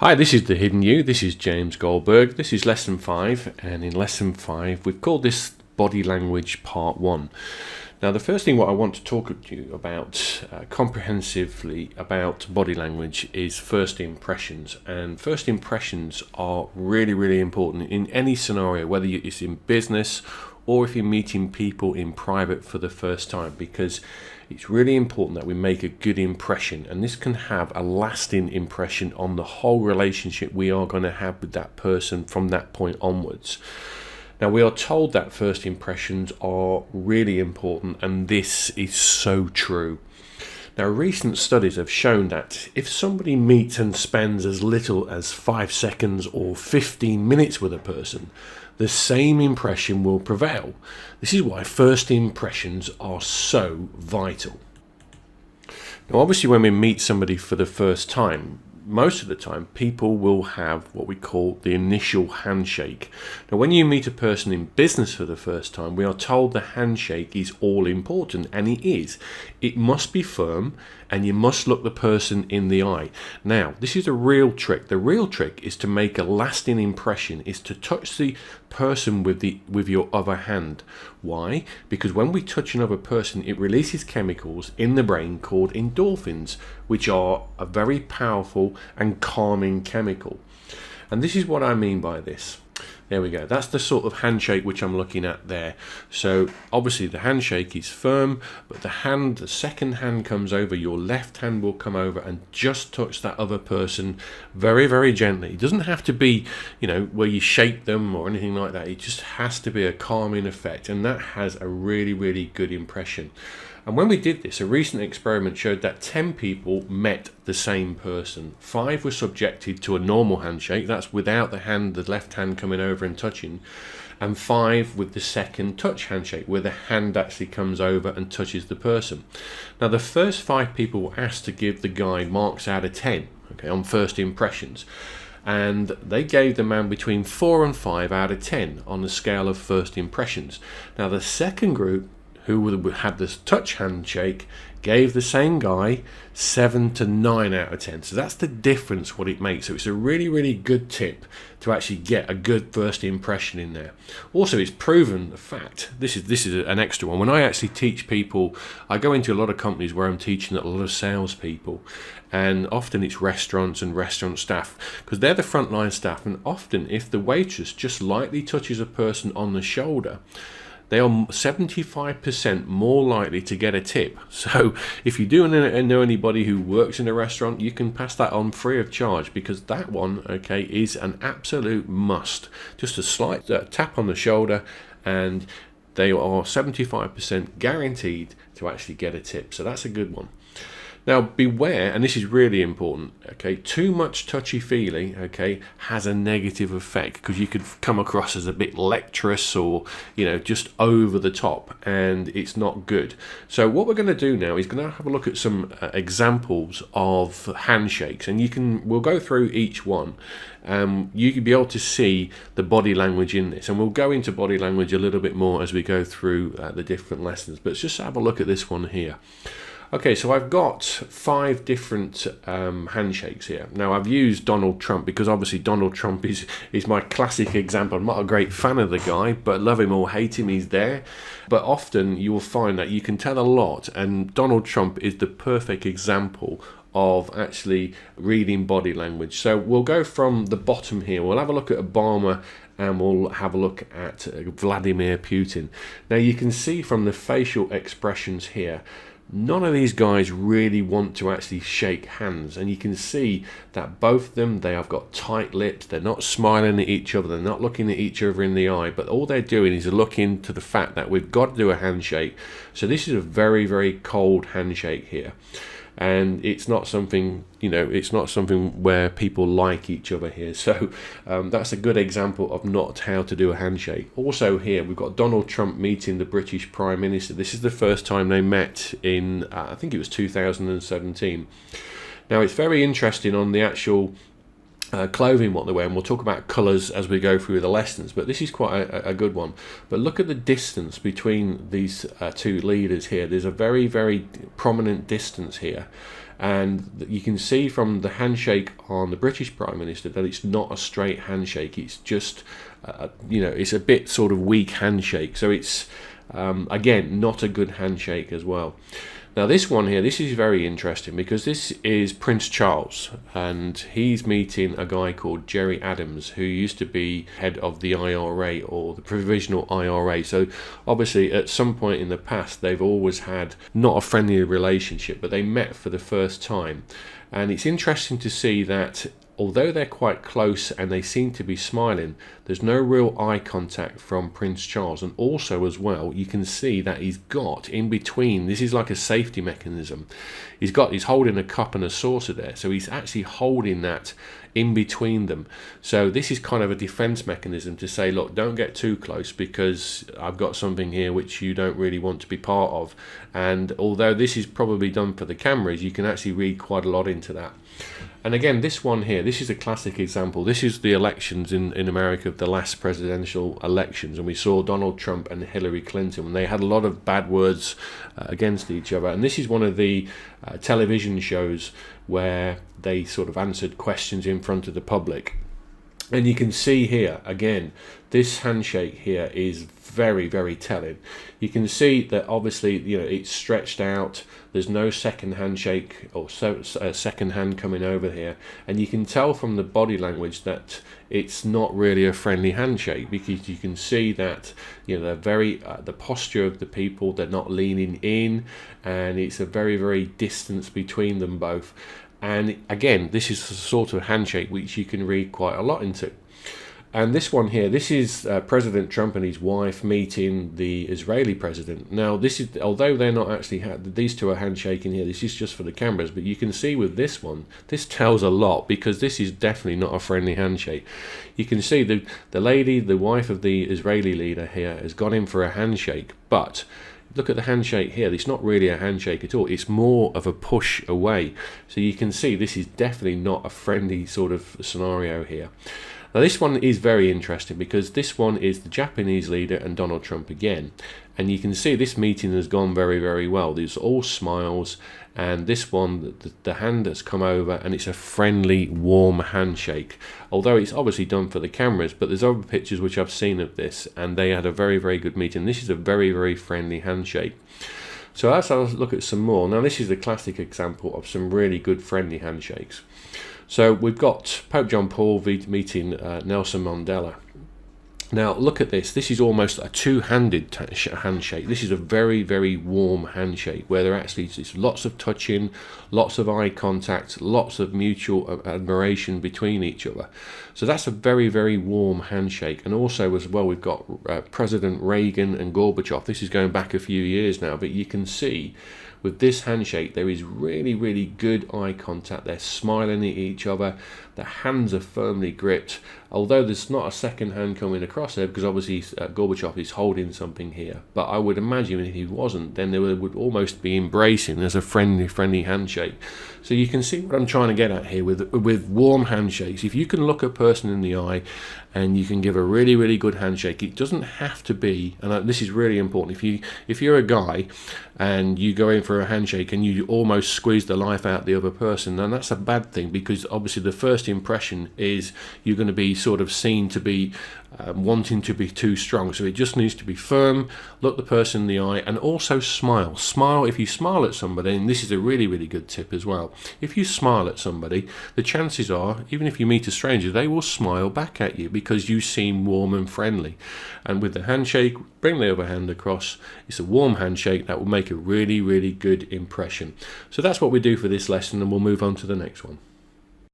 Hi, this is the Hidden You. This is James Goldberg. This is Lesson 5, and in Lesson 5 we've called this Body Language Part 1. Now the first thing what I want to talk to you about comprehensively about body language is first impressions, and first impressions are really important in any scenario, whether it's in business or if you're meeting people in private for the first time, because it's really important that we make a good impression, and this can have a lasting impression on the whole relationship we are going to have with that person from that point onwards. Now, we are told that first impressions are really important, and this is so true. Now, recent studies have shown that if somebody meets and spends as little as 5 seconds or 15 minutes with a person, the same impression will prevail. This is why first impressions are so vital. Now, obviously, when we meet somebody for the first time, most of the time people will have what we call the initial handshake. Now, when you meet a person in business for the first time, we are told the handshake is all important, and it is. It must be firm, and you must look the person in the eye. Now, this is a real trick. The real trick is to make a lasting impression, is to touch the person with your other hand. Why? Because when we touch another person, it releases chemicals in the brain called endorphins, which are a very powerful and calming chemical. And this is what I mean by this. There we go. That's the sort of handshake which I'm looking at there. So obviously the handshake is firm, but the second hand comes over, your left hand will come over and just touch that other person very gently. It doesn't have to be, where you shake them or anything like that. It just has to be a calming effect, and that has a really good impression. And when we did this, a recent experiment showed that 10 people met the same person. 5 were subjected to a normal handshake, that's without the left hand coming over and touching, and 5 with the second touch handshake, where the hand actually comes over and touches the person. Now, the first 5 people were asked to give the guy marks out of 10, on first impressions. And they gave the man between 4 and 5 out of 10 on the scale of first impressions. Now, the second group, who had this touch handshake, gave the same guy 7 to 9 out of 10. So that's the difference, what it makes. So it's a really good tip to actually get a good first impression in there. Also, it's proven the fact, this is an extra one. When I actually teach people, I go into a lot of companies where I'm teaching a lot of salespeople, and often it's restaurants and restaurant staff, because they're the frontline staff, and often if the waitress just lightly touches a person on the shoulder, they are 75% more likely to get a tip. So if you do know anybody who works in a restaurant, you can pass that on free of charge, because that one, is an absolute must. Just a slight tap on the shoulder, and they are 75% guaranteed to actually get a tip. So that's a good one. Now, beware, and this is really important, too much touchy-feely, has a negative effect, because you could come across as a bit lecturous or, just over the top, and it's not good. So what we're going to do now is going to have a look at some examples of handshakes, and we'll go through each one. You can be able to see the body language in this, and we'll go into body language a little bit more as we go through the different lessons, but let's just have a look at this one here. Okay, so I've got 5 different handshakes here. Now, I've used Donald Trump because obviously Donald Trump is my classic example. I'm not a great fan of the guy, but love him or hate him, he's there. But often you will find that you can tell a lot, and Donald Trump is the perfect example of actually reading body language. So we'll go from the bottom here. We'll have a look at Obama, and we'll have a look at Vladimir Putin. Now, you can see from the facial expressions here, none of these guys really want to actually shake hands, and you can see that both of them, they have got tight lips. They're not smiling at each other, they're not looking at each other in the eye, but all they're doing is looking to the fact that we've got to do a handshake. So this is a very cold handshake here, and it's not something where people like each other here. So that's a good example of not how to do a handshake. Also here we've got Donald Trump meeting the British Prime Minister. This is the first time they met in I think it was 2017. Now, it's very interesting on the actual clothing what they wear, and we'll talk about colours as we go through the lessons, but this is quite a good one. But look at the distance between these 2 leaders here. There's a very prominent distance here, And you can see from the handshake on the British Prime Minister that it's not a straight handshake. It's just, it's a bit sort of weak handshake. So it's, again, not a good handshake as well. Now this one here, this is very interesting because this is Prince Charles, and he's meeting a guy called Gerry Adams, who used to be head of the IRA, or the Provisional IRA. So obviously at some point in the past they've always had not a friendly relationship, but they met for the first time. And it's interesting to see that although they're quite close and they seem to be smiling, there's no real eye contact from Prince Charles. And also as well, you can see that he's got in between, this is like a safety mechanism, he's holding a cup and a saucer there, so he's actually holding that in between them. So this is kind of a defense mechanism to say, look, don't get too close because I've got something here which you don't really want to be part of. And although this is probably done for the cameras, you can actually read quite a lot into that. And again, this one here, this is a classic example. This is the elections in America, the last presidential elections, and we saw Donald Trump and Hillary Clinton, and they had a lot of bad words against each other. And this is one of the television shows where they sort of answered questions in front of the public. And you can see here, again, this handshake here is very, very telling. You can see that obviously, it's stretched out. There's no second handshake or second hand coming over here. And you can tell from the body language that it's not really a friendly handshake, because you can see that, they're very, the posture of the people, they're not leaning in, and it's a very, very distance between them both. And again, this is the sort of handshake which you can read quite a lot into. And this one here, this is President Trump and his wife meeting the Israeli president. Now, this is, although they're not actually, these two are handshaking here, this is just for the cameras, but you can see with this one, this tells a lot, because this is definitely not a friendly handshake. You can see the lady, the wife of the Israeli leader here, has gone in for a handshake, but look at the handshake here. It's not really a handshake at all. It's more of a push away. So you can see this is definitely not a friendly sort of scenario here. Now this one is very interesting because this one is the Japanese leader and Donald Trump again. And you can see this meeting has gone very, very well. There's all smiles, and this one, the hand has come over and it's a friendly, warm handshake. Although it's obviously done for the cameras, but there's other pictures which I've seen of this, and they had a very, very good meeting. This is a very, very friendly handshake. So let's look at some more. Now this is a classic example of some really good friendly handshakes. So we've got Pope John Paul meeting Nelson Mandela. Now look at this. This is almost a two-handed handshake. This is a very, very warm handshake where there actually is lots of touching, lots of eye contact, lots of mutual admiration between each other. So that's a very, very warm handshake. And also as well, we've got President Reagan and Gorbachev. This is going back a few years now, but you can see with this handshake there is really, really good eye contact. They're smiling at each other. The hands are firmly gripped, although there's not a second hand coming across there because obviously Gorbachev is holding something here. But I would imagine if he wasn't, then they would almost be embracing as a friendly handshake. So you can see what I'm trying to get at here with warm handshakes. If you can look a person in the eye and you can give a really, really good handshake, it doesn't have to be, and this is really important, if you're a guy and you go in for a handshake and you almost squeeze the life out of the other person, then that's a bad thing, because obviously the first impression is you're going to be sort of seen to be wanting to be too strong. So it just needs to be firm, look the person in the eye, and also smile. If you smile at somebody, and this is a really, really good tip as well, if you smile at somebody, the chances are, even if you meet a stranger, they will smile back at you because you seem warm and friendly. And with the handshake, bring the other hand across. It's a warm handshake that will make a really, really good impression. So that's what we do for this lesson, and we'll move on to the next one.